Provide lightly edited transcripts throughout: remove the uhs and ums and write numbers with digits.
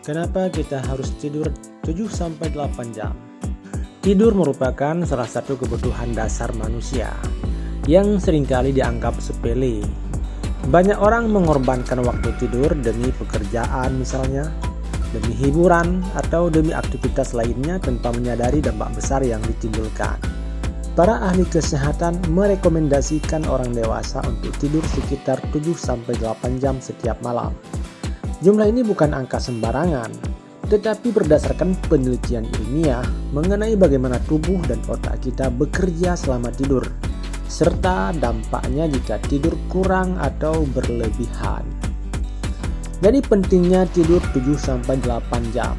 Kenapa kita harus tidur 7-8 jam? Tidur merupakan salah satu kebutuhan dasar manusia yang seringkali dianggap sepele. Banyak orang mengorbankan waktu tidur demi pekerjaan misalnya, demi hiburan atau demi aktivitas lainnya tanpa menyadari dampak besar yang ditimbulkan. Para ahli kesehatan merekomendasikan orang dewasa untuk tidur sekitar 7-8 jam setiap malam. Jumlah ini bukan angka sembarangan, tetapi berdasarkan penelitian ilmiah mengenai bagaimana tubuh dan otak kita bekerja selama tidur, serta dampaknya jika tidur kurang atau berlebihan. Jadi pentingnya tidur 7-8 jam.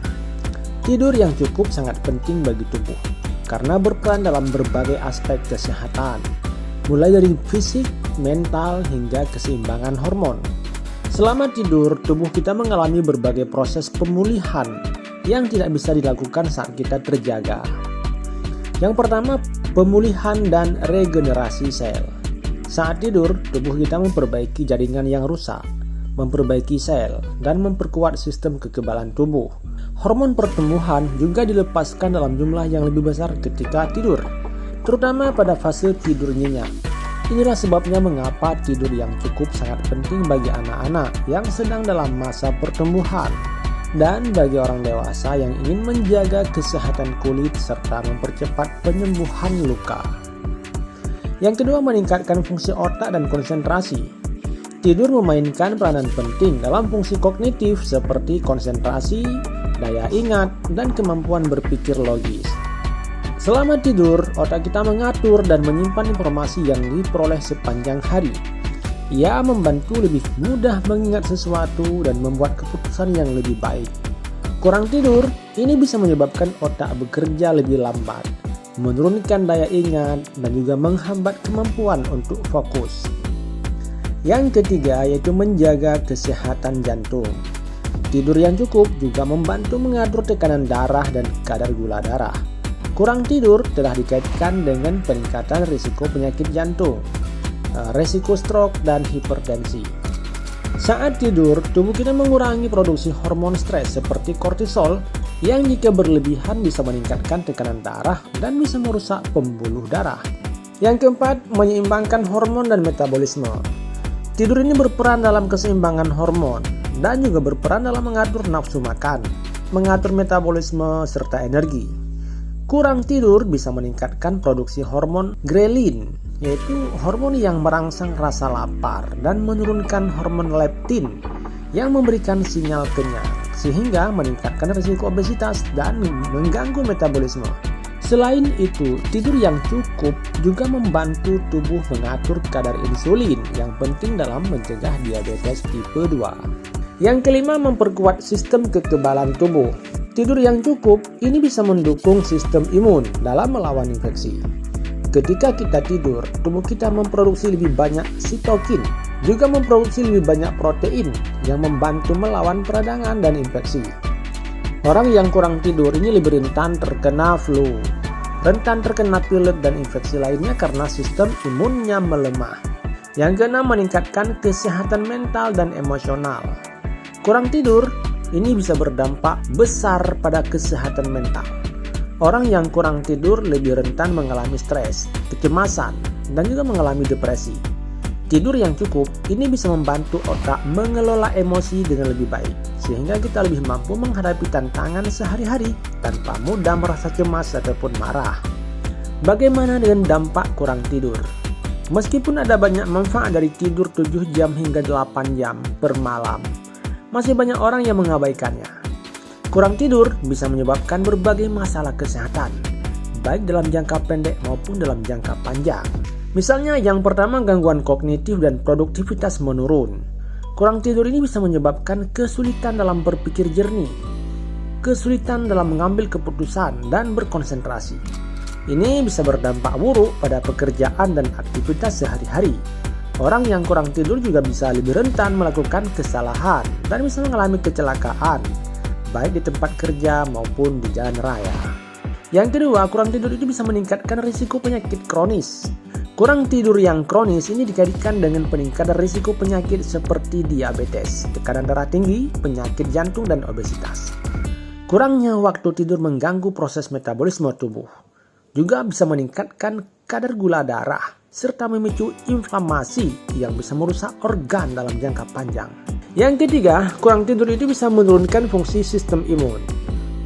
Tidur yang cukup sangat penting bagi tubuh, karena berperan dalam berbagai aspek kesehatan, mulai dari fisik, mental, hingga keseimbangan hormon. Selama tidur, tubuh kita mengalami berbagai proses pemulihan yang tidak bisa dilakukan saat kita terjaga. Yang pertama, pemulihan dan regenerasi sel. Saat tidur, tubuh kita memperbaiki jaringan yang rusak, memperbaiki sel, dan memperkuat sistem kekebalan tubuh. Hormon pertumbuhan juga dilepaskan dalam jumlah yang lebih besar ketika tidur, terutama pada fase tidur nyenyak. Inilah sebabnya mengapa tidur yang cukup sangat penting bagi anak-anak yang sedang dalam masa pertumbuhan dan bagi orang dewasa yang ingin menjaga kesehatan kulit serta mempercepat penyembuhan luka. Yang kedua, meningkatkan fungsi otak dan konsentrasi. Tidur memainkan peranan penting dalam fungsi kognitif seperti konsentrasi, daya ingat, dan kemampuan berpikir logis. Selama tidur, otak kita mengatur dan menyimpan informasi yang diperoleh sepanjang hari. Ia membantu lebih mudah mengingat sesuatu dan membuat keputusan yang lebih baik. Kurang tidur, ini bisa menyebabkan otak bekerja lebih lambat, menurunkan daya ingat, dan juga menghambat kemampuan untuk fokus. Yang ketiga yaitu menjaga kesehatan jantung. Tidur yang cukup juga membantu mengatur tekanan darah dan kadar gula darah. Kurang tidur telah dikaitkan dengan peningkatan risiko penyakit jantung, risiko stroke, dan hipertensi. Saat tidur, tubuh kita mengurangi produksi hormon stres seperti kortisol yang jika berlebihan bisa meningkatkan tekanan darah dan bisa merusak pembuluh darah. Yang keempat, menyeimbangkan hormon dan metabolisme. Tidur ini berperan dalam keseimbangan hormon dan juga berperan dalam mengatur nafsu makan, mengatur metabolisme, serta energi. Kurang tidur bisa meningkatkan produksi hormon grelin, yaitu hormon yang merangsang rasa lapar, dan menurunkan hormon leptin yang memberikan sinyal kenyang, sehingga meningkatkan risiko obesitas dan mengganggu metabolisme. Selain itu, tidur yang cukup juga membantu tubuh mengatur kadar insulin yang penting dalam mencegah diabetes tipe 2. Yang kelima, memperkuat sistem kekebalan tubuh. Tidur yang cukup ini bisa mendukung sistem imun dalam melawan infeksi. Ketika kita tidur, tubuh kita memproduksi lebih banyak sitokin, juga memproduksi lebih banyak protein yang membantu melawan peradangan dan infeksi. Orang yang kurang tidur ini lebih rentan terkena flu, rentan terkena pilek dan infeksi lainnya karena sistem imunnya melemah. Yang keenam, meningkatkan kesehatan mental dan emosional. Kurang tidur ini bisa berdampak besar pada kesehatan mental. Orang yang kurang tidur lebih rentan mengalami stres, kecemasan, dan juga mengalami depresi. Tidur yang cukup ini bisa membantu otak mengelola emosi dengan lebih baik, sehingga kita lebih mampu menghadapi tantangan sehari-hari tanpa mudah merasa cemas ataupun marah. Bagaimana dengan dampak kurang tidur? Meskipun ada banyak manfaat dari tidur 7 jam hingga 8 jam per malam, masih banyak orang yang mengabaikannya. Kurang tidur bisa menyebabkan berbagai masalah kesehatan, baik dalam jangka pendek maupun dalam jangka panjang. Misalnya yang pertama, gangguan kognitif dan produktivitas menurun. Kurang tidur ini bisa menyebabkan kesulitan dalam berpikir jernih, kesulitan dalam mengambil keputusan dan berkonsentrasi. Ini bisa berdampak buruk pada pekerjaan dan aktivitas sehari-hari. Orang yang kurang tidur juga bisa lebih rentan melakukan kesalahan dan bisa mengalami kecelakaan, baik di tempat kerja maupun di jalan raya. Yang kedua, kurang tidur itu bisa meningkatkan risiko penyakit kronis. Kurang tidur yang kronis ini dikaitkan dengan peningkatan risiko penyakit seperti diabetes, tekanan darah tinggi, penyakit jantung, dan obesitas. Kurangnya waktu tidur mengganggu proses metabolisme tubuh. Juga bisa meningkatkan kadar gula darah, serta memicu inflamasi yang bisa merusak organ dalam jangka panjang. Yang ketiga, kurang tidur itu bisa menurunkan fungsi sistem imun.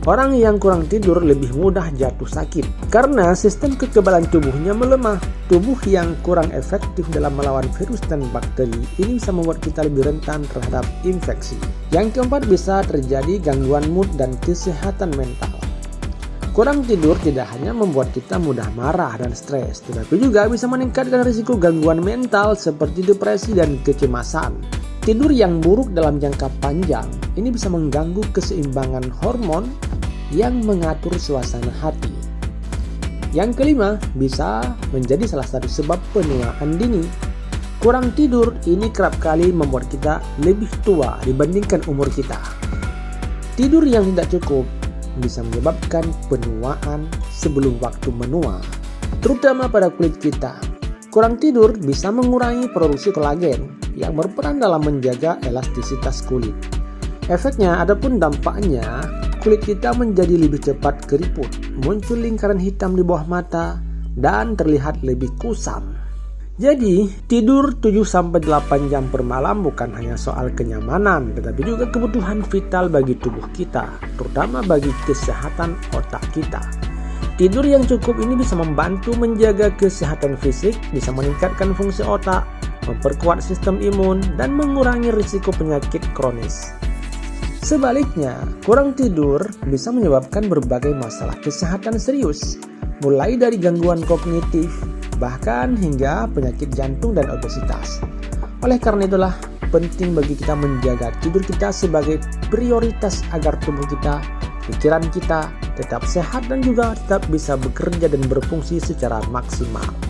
Orang yang kurang tidur lebih mudah jatuh sakit karena sistem kekebalan tubuhnya melemah. Tubuh yang kurang efektif dalam melawan virus dan bakteri ini bisa membuat kita lebih rentan terhadap infeksi. Yang keempat, bisa terjadi gangguan mood dan kesehatan mental. Kurang tidur tidak hanya membuat kita mudah marah dan stres, tetapi juga bisa meningkatkan risiko gangguan mental seperti depresi dan kecemasan. Tidur yang buruk dalam jangka panjang ini bisa mengganggu keseimbangan hormon yang mengatur suasana hati. Yang kelima, bisa menjadi salah satu sebab penuaan dini. Kurang tidur ini kerap kali membuat kita lebih tua dibandingkan umur kita. Tidur yang tidak cukup bisa menyebabkan penuaan sebelum waktu menua, terutama pada kulit kita. Kurang tidur bisa mengurangi produksi kolagen yang berperan dalam menjaga elastisitas kulit. Efeknya adapun dampaknya, kulit kita menjadi lebih cepat keriput, muncul lingkaran hitam di bawah mata, dan terlihat lebih kusam. Jadi, tidur 7-8 jam per malam bukan hanya soal kenyamanan, tetapi juga kebutuhan vital bagi tubuh kita, terutama bagi kesehatan otak kita. Tidur yang cukup ini bisa membantu menjaga kesehatan fisik, bisa meningkatkan fungsi otak, memperkuat sistem imun, dan mengurangi risiko penyakit kronis. Sebaliknya, kurang tidur bisa menyebabkan berbagai masalah kesehatan serius, mulai dari gangguan kognitif, bahkan hingga penyakit jantung dan obesitas. Oleh karena itulah, penting bagi kita menjaga tidur kita sebagai prioritas agar tubuh kita, pikiran kita tetap sehat dan juga tetap bisa bekerja dan berfungsi secara maksimal.